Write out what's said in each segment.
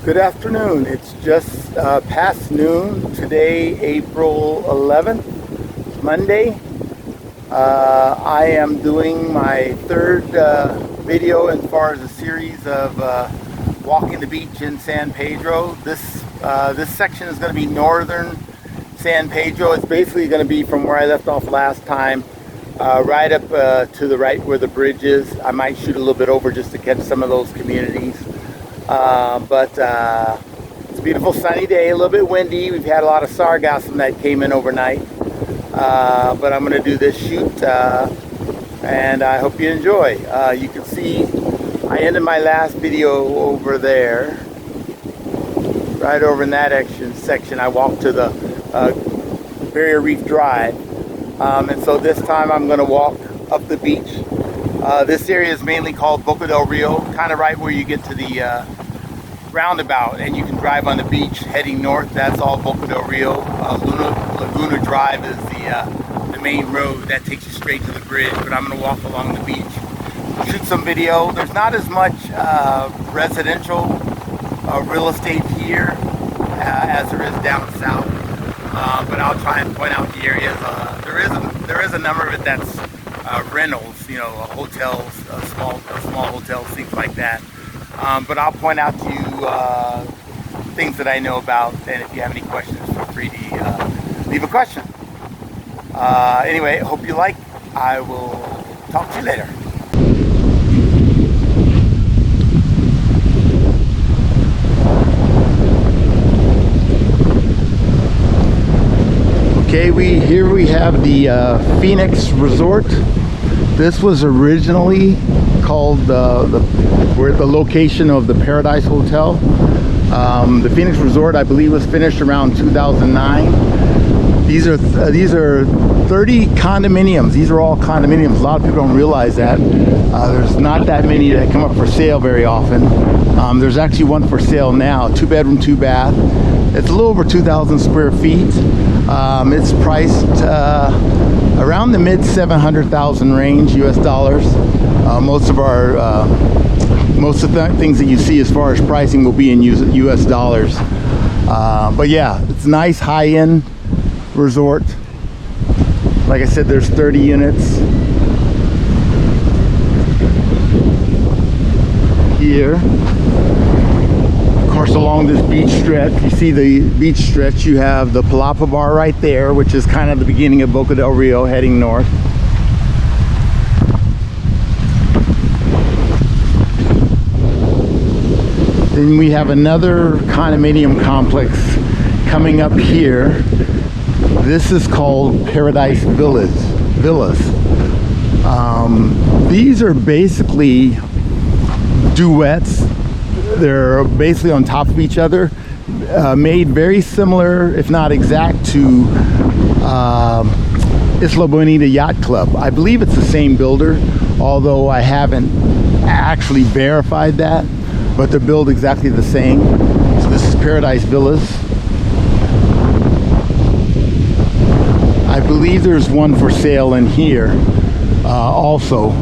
Good afternoon. It's just past noon today, April 11th, Monday. I am doing my third video as far as a series of walking the beach in San Pedro. This section is going to be northern San Pedro. It's basically going to be from where I left off last time, right up to the right where the bridge is. I might shoot a little bit over just to catch some of those communities. But it's a beautiful sunny day, a little bit windy. We've had a lot of sargassum that came in overnight. But I'm going to do this shoot, and I hope you enjoy. You can see I ended my last video over there, right over in that section. I walked to the Barrier Reef Drive, and so this time I'm going to walk up the beach. This area is mainly called Boca del Rio, kind of right where you get to the roundabout and you can drive on the beach heading north. That's all Boca del Rio. Laguna Drive is the main road that takes you straight to the bridge, but I'm going to walk along the beach, shoot some video. There's not as much residential real estate here as there is down south, but I'll try and point out the areas. There is a number of it that's rentals, you know, hotels, small hotels, things like that. But I'll point out to you things that I know about, and if you have any questions, feel free to leave a question. Anyway, hope you like. I will talk to you later. Okay, here we have the Phoenix Resort. This was originally called the location of the Paradise Hotel. The Phoenix Resort, I believe, was finished around 2009. These are 30 condominiums. These are all condominiums. A lot of people don't realize that. There's not that many that come up for sale very often. There's actually one for sale now, 2-bedroom, 2-bath. It's a little over 2,000 square feet. It's priced around the mid 700,000 range US dollars. Most of the things that you see as far as pricing will be in US dollars. But yeah, it's a nice high-end resort. Like I said, there's 30 units here. Of course, along this beach stretch, you see the beach stretch, you have the Palapa Bar right there, which is kind of the beginning of Boca del Rio heading north. Then we have another condominium complex coming up here. This is called Paradise Villas. These are basically duets. They're basically on top of each other, made very similar, if not exact, to Isla Bonita Yacht Club. I believe it's the same builder, although I haven't actually verified that, but they're built exactly the same. So this is Paradise Villas. I believe there's one for sale in here also.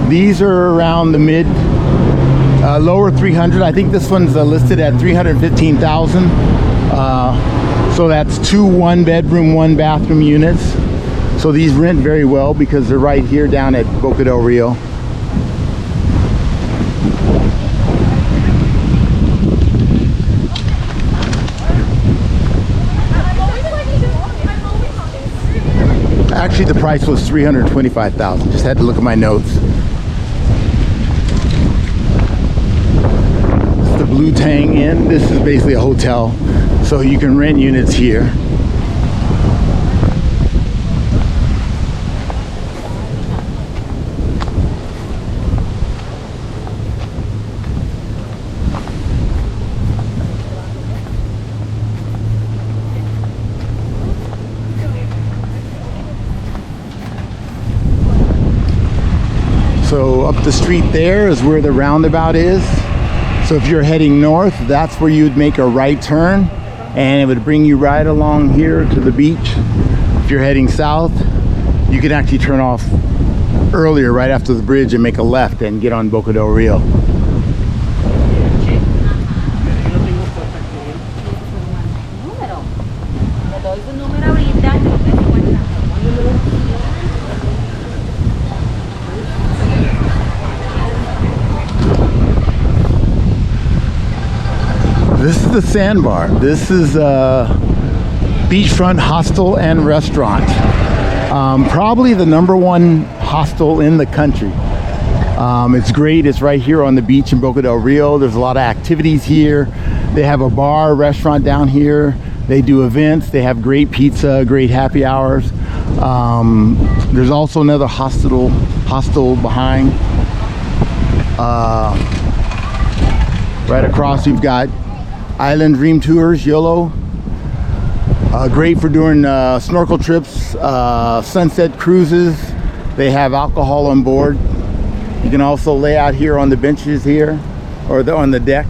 These are around the lower 300. I think this one's listed at 315,000. So that's 2 1-bedroom, 1-bathroom units. So these rent very well because they're right here down at Boca del Rio. Actually, the price was 325,000. Just had to look at my notes. Blue Tang Inn. This is basically a hotel, so you can rent units here. So up the street there is where the roundabout is. So if you're heading north, that's where you'd make a right turn, and it would bring you right along here to the beach. If you're heading south, you can actually turn off earlier right after the bridge and make a left and get on Boca del Rio. the Sandbar. This is a beachfront hostel and restaurant. Probably the #1 hostel in the country. It's great. It's right here on the beach in Boca del Rio. There's a lot of activities here. They have a bar, restaurant down here. They do events. They have great pizza, great happy hours. There's also another hostel behind. Right across, you've got Island Dream Tours, YOLO. Great for doing snorkel trips, sunset cruises. They have alcohol on board. You can also lay out here on the benches here, or on the deck.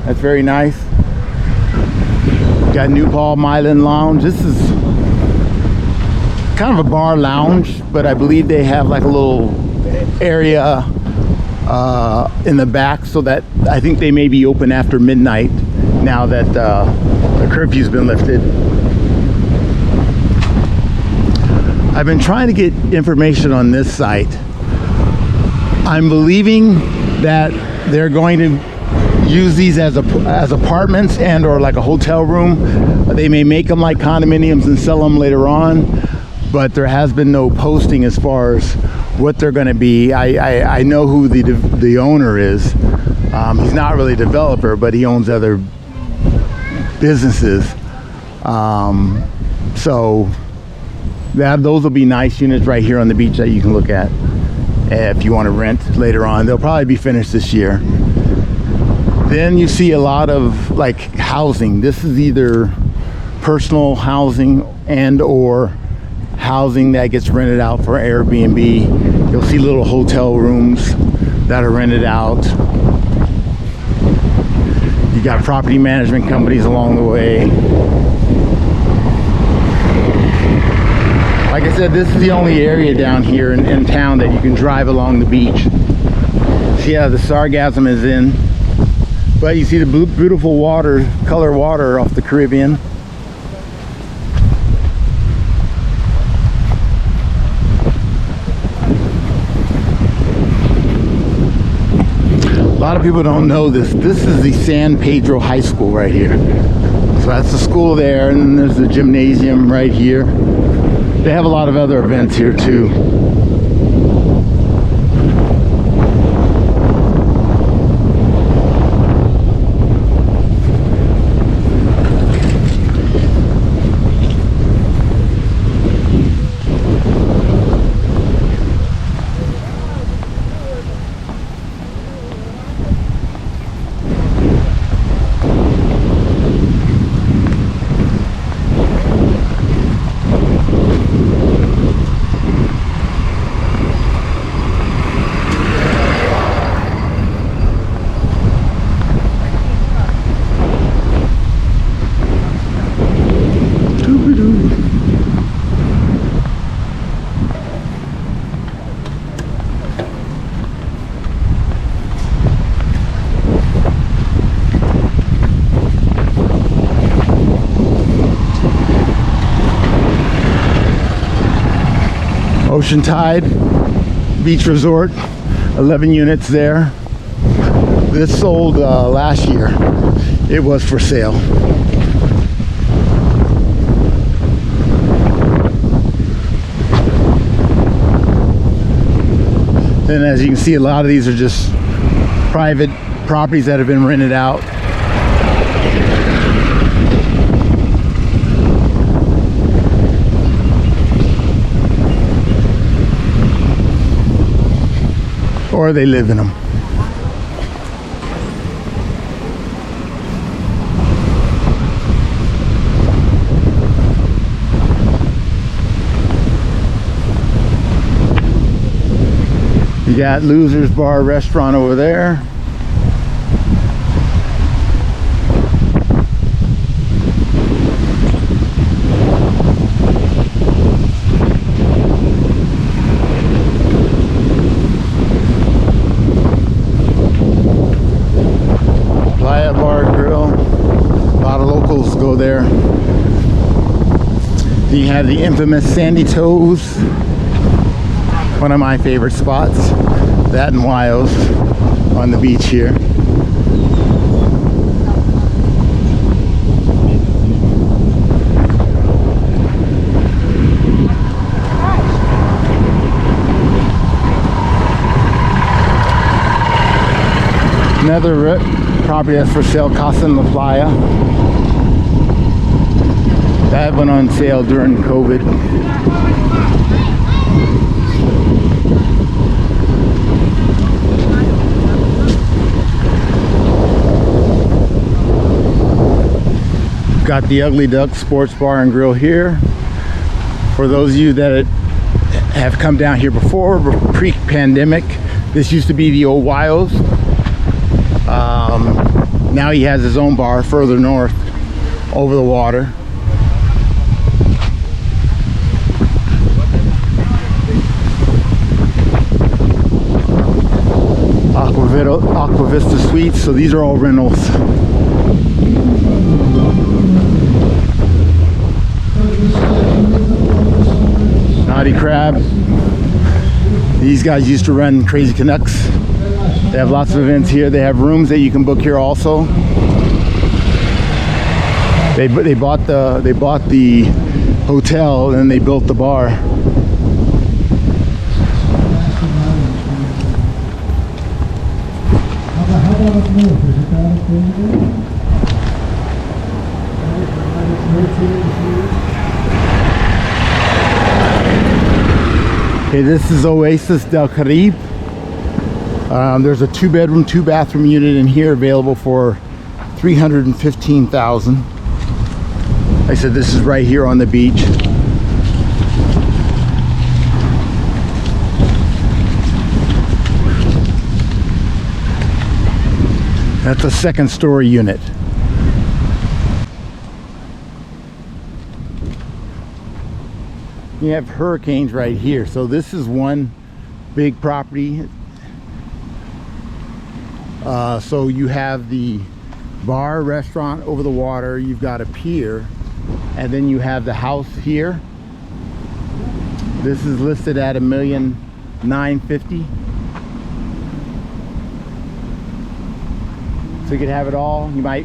That's very nice. Got New Palm Island Lounge. This is kind of a bar lounge, but I believe they have like a little area in the back, so that I think they may be open after midnight now that the curfew's been lifted. I've been trying to get information on this site. I'm believing that they're going to use these as apartments and or like a hotel room. They may make them like condominiums and sell them later on, but there has been no posting as far as what they're going to be. I know who the owner is. He's not really a developer, but he owns other businesses. So those will be nice units right here on the beach that you can look at if you want to rent later on. They'll probably be finished this year. Then you see a lot of like housing. This is either personal housing and or housing that gets rented out for Airbnb. You'll see little hotel rooms that are rented out. You got property management companies along the way. Like I said, this is the only area down here in town that you can drive along the beach. See how the Sargassum is in. But you see the beautiful water, color water off the Caribbean. A lot of people don't know this. This is the San Pedro High School right here. So that's the school there, and then there's the gymnasium right here. They have a lot of other events here too. Ocean Tide Beach Resort, 11 units there. This sold last year. It was for sale. And as you can see, a lot of these are just private properties that have been rented out. Or they live in them. You got Losers Bar Restaurant over there. Go there. Then you have the infamous Sandy Toes, one of my favorite spots. That and Wiles on the beach here. Another property that's for sale, Casa en la Playa. That went on sale during COVID. Got the Ugly Duck Sports Bar and Grill here. For those of you that have come down here before, pre-pandemic, this used to be the old Wiles. Now he has his own bar further north over the water. Aqua Vista Suites, so these are all rentals. Naughty Crab. These guys used to run Crazy Canucks. They have lots of events here. They have rooms that you can book here also. They bought the hotel and they built the bar. Okay, this is Oasis del Caribe. There's a 2-bedroom, 2-bathroom unit in here available for $315,000. I said this is right here on the beach. That's a 2nd-story unit. You have hurricanes right here. So this is one big property. So you have the bar, restaurant over the water. You've got a pier. And then you have the house here. This is listed at $1,950,000. So you could have it all. You might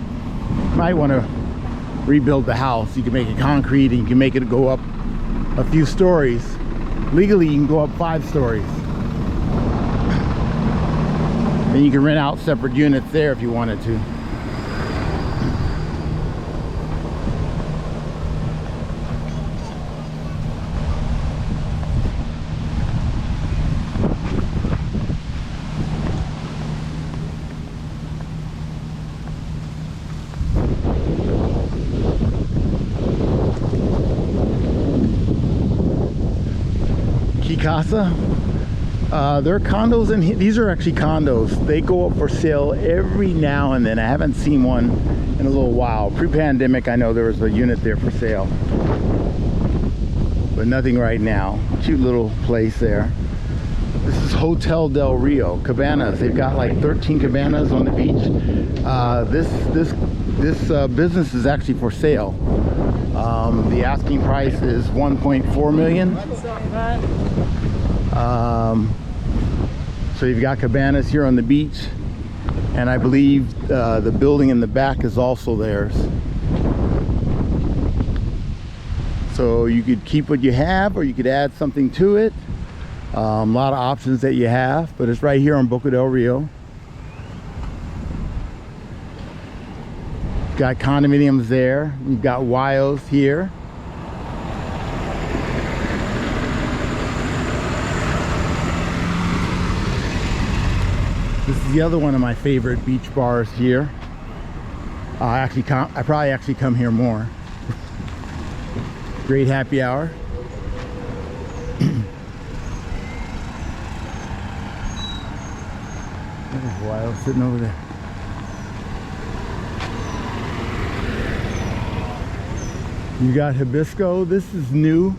want to rebuild the house. You can make it concrete and you can make it go up a few stories. Legally, you can go up 5 stories. And you can rent out separate units there if you wanted to. Casa. There are condos in here. These are actually condos. They go up for sale every now and then. I haven't seen one in a little while. Pre-pandemic, I know there was a unit there for sale, but nothing right now. Cute little place there. This is Hotel Del Rio Cabanas. They've got like 13 cabanas on the beach. This business is actually for sale. The asking price is $1.4 million. So you've got cabanas here on the beach, and I believe the building in the back is also theirs. So you could keep what you have, or you could add something to it. A lot of options that you have, but it's right here on Boca del Rio. Got condominiums there. You've got Wiles here. This is the other one of my favorite beach bars here. I probably actually come here more. Great happy hour. There's Wiles sitting over there. You got Hibisco. This is new.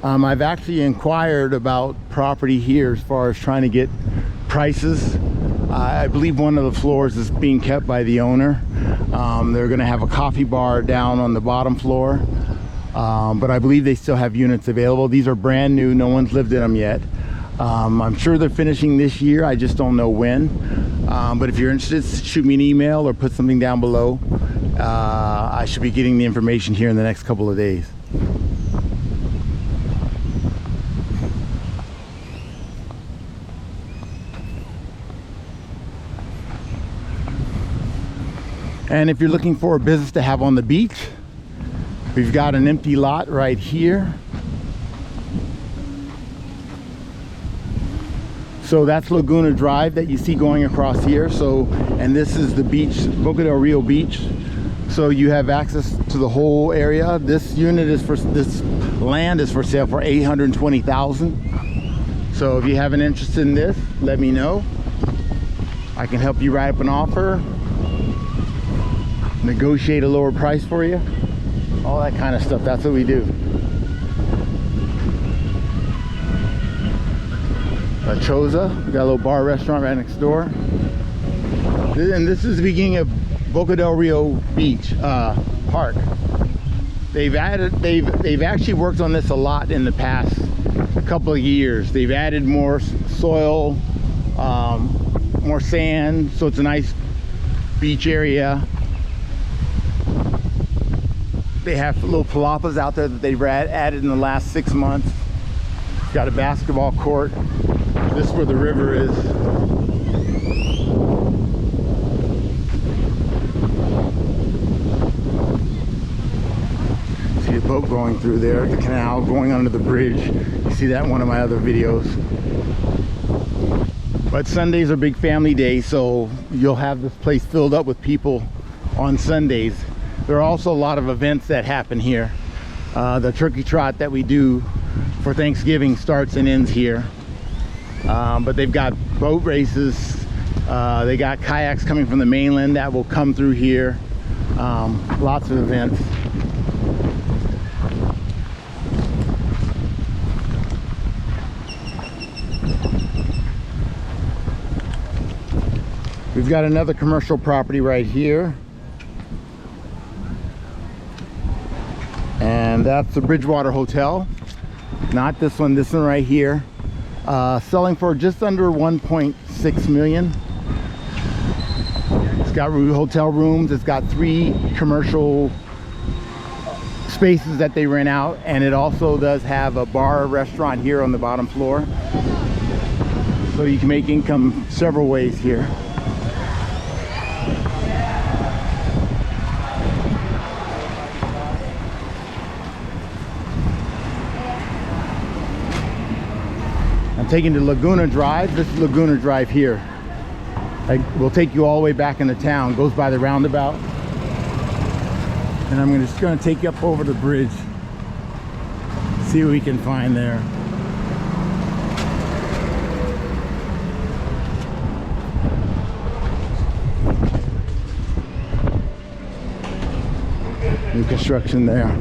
I've actually inquired about property here as far as trying to get prices. I believe one of the floors is being kept by the owner. They're going to have a coffee bar down on the bottom floor, but I believe they still have units available. These are brand new. No one's lived in them yet. I'm sure they're finishing this year. I just don't know when. But if you're interested, shoot me an email or put something down below. I should be getting the information here in the next couple of days. And if you're looking for a business to have on the beach, we've got an empty lot right here. So that's Laguna Drive that you see going across here. So, and this is the beach, Boca del Rio Beach. So you have access to the whole area. This unit is for, this land is for sale for $820,000. So if you have an interest in this, let me know. I can help you write up an offer, negotiate a lower price for you, all that kind of stuff. That's what we do. La Choza, we got a little bar restaurant right next door. And this is the beginning of Boca del Rio Beach Park. They've actually worked on this a lot in the past couple of years. They've added more soil, more sand, so it's a nice beach area. They have little palapas out there that they've added in the last 6 months. Got a basketball court. This is where the river is. See a boat going through there, the canal going under the bridge. You see that in one of my other videos. But Sundays are big family days, so you'll have this place filled up with people on Sundays. There are also a lot of events that happen here. The turkey trot that we do for Thanksgiving starts and ends here. But they've got boat races. They got kayaks coming from the mainland that will come through here. Lots of events. We've got another commercial property right here. And that's the Bridgewater Hotel. Not this one right here. Selling for just under 1.6 million. It's got hotel rooms. It's got 3 commercial spaces that they rent out, and it also does have a bar restaurant here on the bottom floor. So you can make income several ways here. Taking to Laguna Drive. This is Laguna Drive here. We'll take you all the way back into town. Goes by the roundabout. And I'm just going to take you up over the bridge. See what we can find there. New construction there.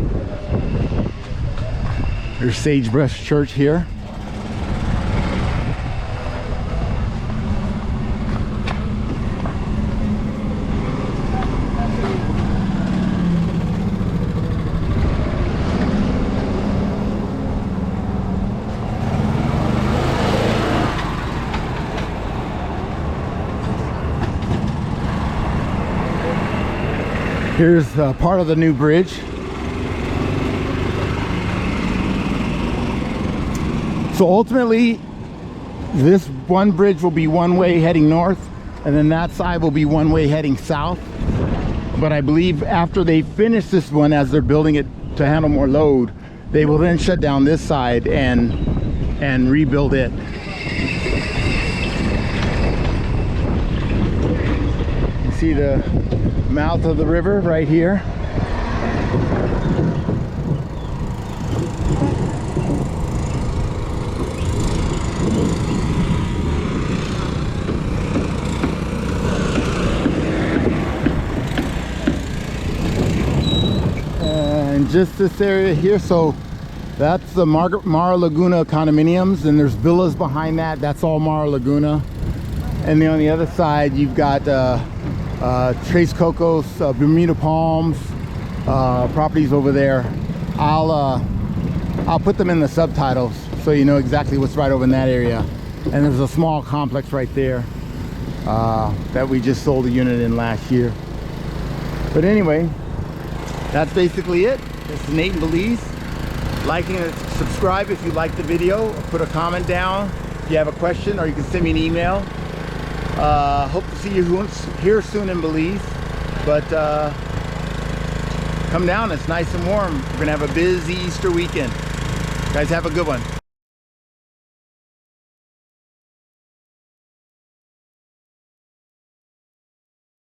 There's Sagebrush Church here. Here's part of the new bridge. So ultimately, this one bridge will be one way heading north, and then that side will be one way heading south. But I believe after they finish this one, as they're building it to handle more load, they will then shut down this side and rebuild it. You see the mouth of the river right here. And just this area here, so that's the Mar Laguna condominiums, and there's villas behind that. That's all Mar Laguna. And then on the other side you've got Tres Cocos, Bermuda Palms, properties over there. I'll put them in the subtitles so you know exactly what's right over in that area. And there's a small complex right there that we just sold a unit in last year. But anyway, that's basically it. This is Nate in Belize. Like and subscribe if you like the video. Put a comment down if you have a question, or you can send me an email. Hope to see you here soon in Belize. But come down, it's nice and warm. We're gonna have a busy Easter weekend. Guys, have a good one.